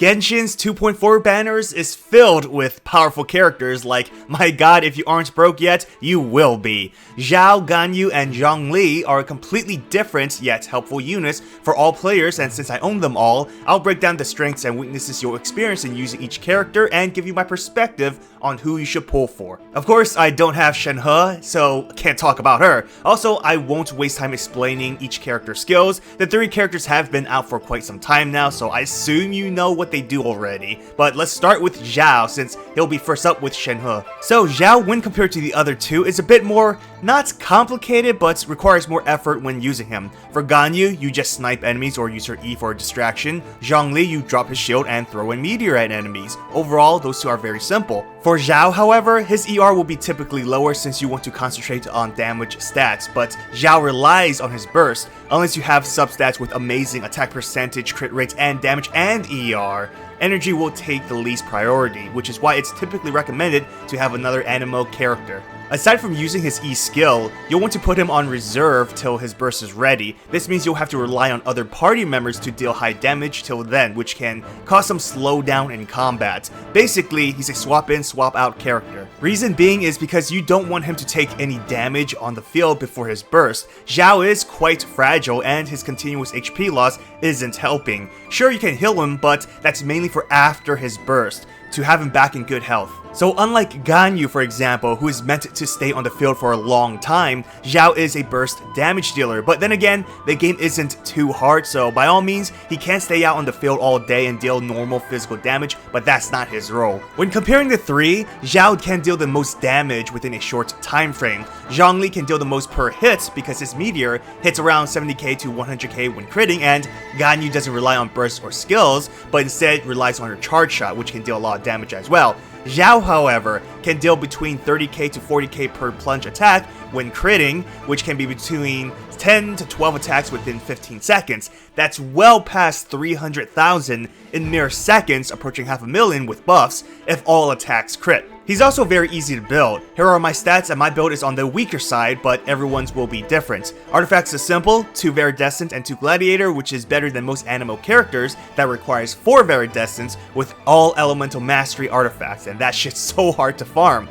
Genshin's 2.4 banners is filled with powerful characters like, my god, if you aren't broke yet, you will be. Zhongli Ganyu and Zhongli are completely different yet helpful units for all players, and since I own them all, I'll break down the strengths and weaknesses you'll experience in using each character and give you my perspective on who you should pull for. Of course, I don't have Shenhe, so can't talk about her. Also, I won't waste time explaining each character's skills. The 3 characters have been out for quite some time now, so I assume you know what they do already. But let's start with Xiao, since he'll be first up with Shenhe. So Xiao, when compared to the other 2, is a bit more, not complicated, but requires more effort when using him. For Ganyu, you just snipe enemies or use her E for a distraction. Zhongli, you drop his shield and throw a meteor at enemies. Overall, those 2 are very simple. For Xiao, however, his ER will be typically lower since you want to concentrate on damage stats, but Xiao relies on his burst, unless you have substats with amazing attack percentage, crit rates, and damage and ER. Energy will take the least priority, which is why it's typically recommended to have another Animo character. Aside from using his E skill, you'll want to put him on reserve till his burst is ready. This means you'll have to rely on other party members to deal high damage till then, which can cause some slowdown in combat. Basically, he's a swap in, swap out character. Reason being is because you don't want him to take any damage on the field before his burst. Xiao is quite fragile and his continuous HP loss isn't helping. Sure, you can heal him, but that's mainly for after his burst, to have him back in good health. So unlike Ganyu, for example, who is meant to stay on the field for a long time, Xiao is a burst damage dealer. But then again, the game isn't too hard, so by all means, he can stay out on the field all day and deal normal physical damage, but that's not his role. When comparing the 3, Xiao can deal the most damage within a short time frame. Zhongli can deal the most per hit because his meteor hits around 70k to 100k when critting, and Ganyu doesn't rely on bursts or skills, but instead relies on her charge shot, which can deal a lot of damage as well. Xiao, however, can deal between 30k to 40k per plunge attack when critting, which can be between 10 to 12 attacks within 15 seconds. That's well past 300,000 in mere seconds, approaching 500,000 with buffs if all attacks crit. He's also very easy to build. Here are my stats, and my build is on the weaker side, but everyone's will be different. Artifacts is simple, 2 Viridescent and 2 Gladiator, which is better than most Animo characters that requires 4 Viridescents with all Elemental Mastery artifacts, and that shit's so hard to farm.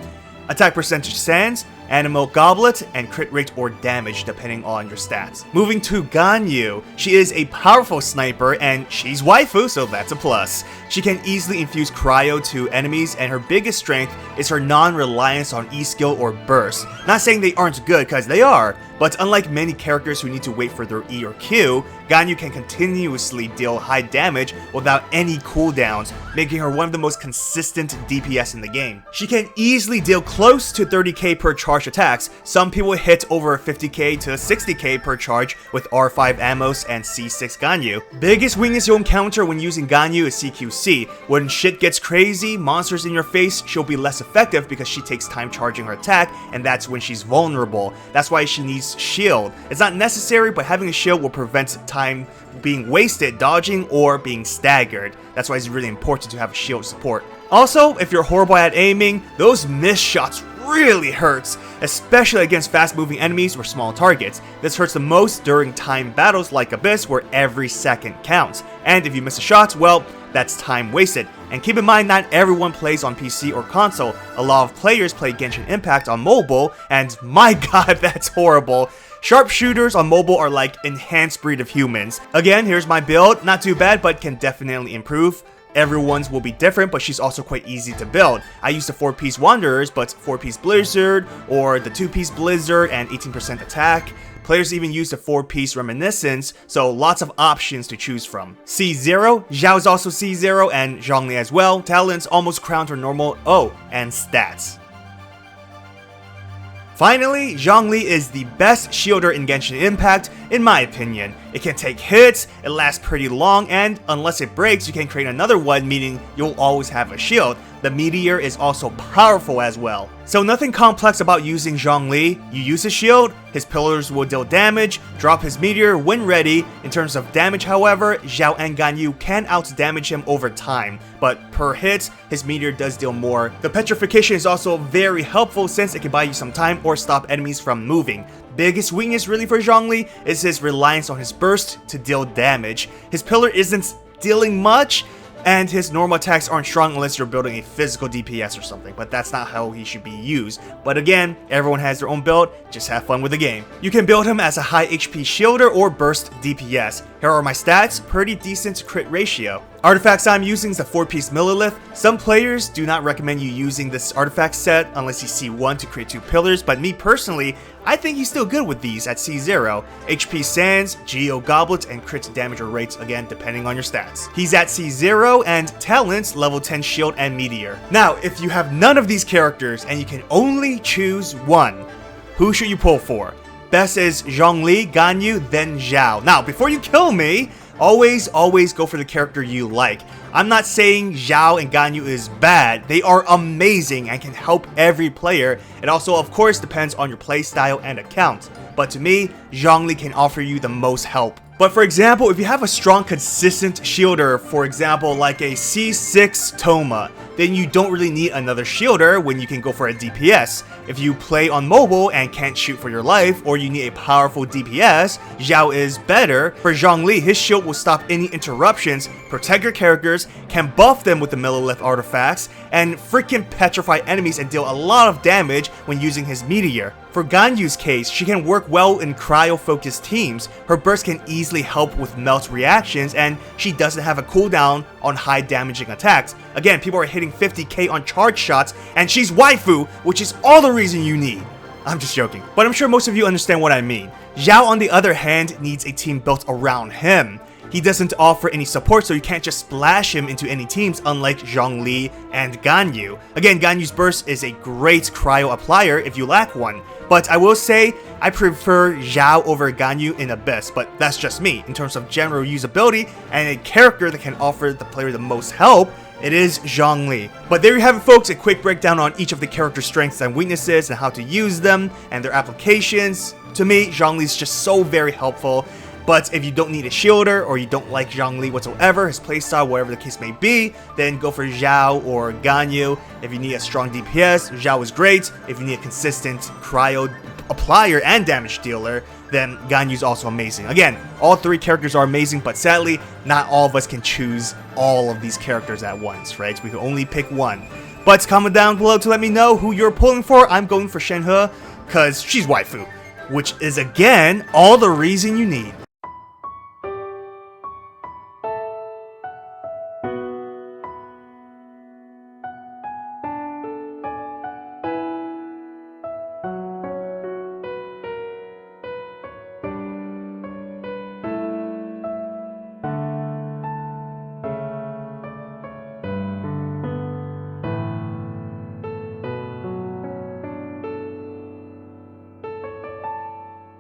Attack percentage Sands, Animo Goblet, and crit rate or damage depending on your stats. Moving to Ganyu, she is a powerful sniper and she's waifu, so that's a plus. She can easily infuse cryo to enemies, and her biggest strength is her non-reliance on E-skill or burst. Not saying they aren't good, cause they are, but unlike many characters who need to wait for their E or Q, Ganyu can continuously deal high damage without any cooldowns, making her one of the most consistent DPS in the game. She can easily deal close to 30k per charge attacks. Some people hit over 50k to 60k per charge with R5 Amos and C6 Ganyu. Biggest weakness you'll encounter when using Ganyu is CQC. When shit gets crazy, monsters in your face, she'll be less effective because she takes time charging her attack, and that's when she's vulnerable. That's why she needs shield. It's not necessary, but having a shield will prevent time being wasted dodging or being staggered. That's why it's really important to have a shield support. Also, if you're horrible at aiming, those missed shots really hurts, especially against fast-moving enemies or small targets. This hurts the most during time battles like Abyss, where every second counts. And if you miss a shot, well, that's time wasted. And keep in mind, not everyone plays on PC or console. A lot of players play Genshin Impact on mobile, and my god, that's horrible. Sharpshooters on mobile are like enhanced breed of humans. Again, here's my build. Not too bad, but can definitely improve. Everyone's will be different, but she's also quite easy to build. I use the 4-piece Wanderers, but 4-piece Blizzard, or the 2-piece Blizzard and 18% attack. Players even use the 4-piece Reminiscence, so lots of options to choose from. C0, Xiao is also C0, and Zhongli as well. Talents almost crowned her normal. Oh, and stats. Finally, Zhongli is the best shielder in Genshin Impact, in my opinion. It can take hits, it lasts pretty long, and unless it breaks, you can create another one, meaning you'll always have a shield. The meteor is also powerful as well. So nothing complex about using Zhongli. You use his shield, his pillars will deal damage, drop his meteor when ready. In terms of damage, however, Xiao and Ganyu can out-damage him over time, but per hit, his meteor does deal more. The petrification is also very helpful since it can buy you some time or stop enemies from moving. Biggest weakness really for Zhongli is his reliance on his burst to deal damage. His pillar isn't dealing much, and his normal attacks aren't strong unless you're building a physical DPS or something, but that's not how he should be used. But again, everyone has their own build, just have fun with the game. You can build him as a high HP shielder or burst DPS. Here are my stats, pretty decent crit ratio. Artifacts I'm using is the 4-piece Millilith. Some players do not recommend you using this artifact set unless you see 1 to create 2 pillars, but me personally, I think he's still good with these at C0. HP Sands, Geo Goblets, and crit damage or rates, again depending on your stats. He's at C0 and talents level 10 shield and meteor. Now, if you have none of these characters and you can only choose one, who should you pull for? Best is Zhongli Ganyu, then Xiao. Now, before you kill me, always go for the character you like. I'm not saying Xiao and Ganyu is bad. They are amazing and can help every player. It also, of course, depends on your playstyle and account. But to me, Zhongli can offer you the most help. But for example, if you have a strong, consistent shielder, for example, like a C6 Toma, then you don't really need another shielder when you can go for a DPS. If you play on mobile and can't shoot for your life, or you need a powerful DPS, Xiao is better. For Zhongli, his shield will stop any interruptions, protect your characters, can buff them with the Millilith artifacts, and freaking petrify enemies and deal a lot of damage when using his meteor. For Ganyu's case, she can work well in cryo-focused teams. Her burst can easily help with melt reactions, and she doesn't have a cooldown on high damaging attacks. Again, people are hitting 50k on charge shots, and she's waifu, which is all the reason you need. I'm just joking, but I'm sure most of you understand what I mean. Xiao, on the other hand, needs a team built around him. He doesn't offer any support, so you can't just splash him into any teams, unlike Zhongli and Ganyu. Again, Ganyu's burst is a great cryo applier if you lack one. But I will say, I prefer Xiao over Ganyu in Abyss, but that's just me. In terms of general usability and a character that can offer the player the most help, it is Zhongli. But there you have it, folks, a quick breakdown on each of the character strengths and weaknesses and how to use them and their applications. To me, Zhongli is just so very helpful. But if you don't need a shielder or you don't like Zhongli whatsoever, his playstyle, whatever the case may be, then go for Xiao or Ganyu. If you need a strong DPS, Xiao is great. If you need a consistent cryo applier and damage dealer, then Ganyu's also amazing. Again, all 3 characters are amazing, but sadly, not all of us can choose all of these characters at once, right? We can only pick one. But comment down below to let me know who you're pulling for. I'm going for Shenhe, because she's waifu, which is, again, all the reason you need.